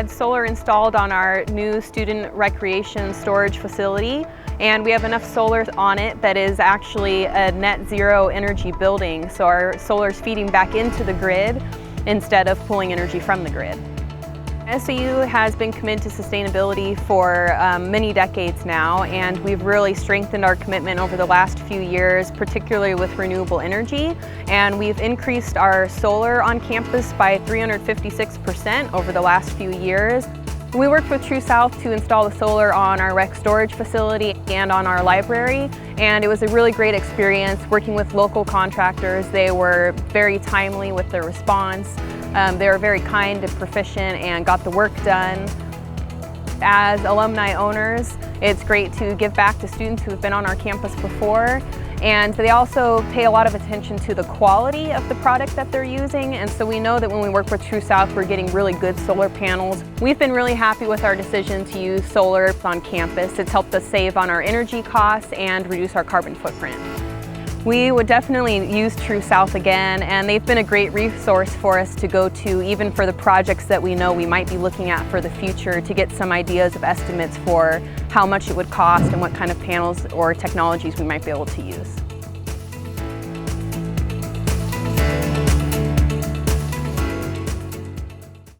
had solar installed on our new student recreation storage facility, and we have enough solar on it that is actually a net zero energy building. So our solar is feeding back into the grid instead of pulling energy from the grid. SAU has been committed to sustainability for many decades now, and we've really strengthened our commitment over the last few years, particularly with renewable energy. And we've increased our solar on campus by 356% over the last few years. We worked with True South to install the solar on our rec storage facility and on our library, and it was a really great experience working with local contractors. They were very timely with their response. They were very kind and proficient and got the work done. As alumni owners, it's great to give back to students who have been on our campus before, and they also pay a lot of attention to the quality of the product that they're using, and so we know that when we work with True South, we're getting really good solar panels. We've been really happy with our decision to use solar on campus. It's helped us save on our energy costs and reduce our carbon footprint. We would definitely use True South again, and they've been a great resource for us to go to, even for the projects that we know we might be looking at for the future, to get some ideas of estimates for how much it would cost and what kind of panels or technologies we might be able to use.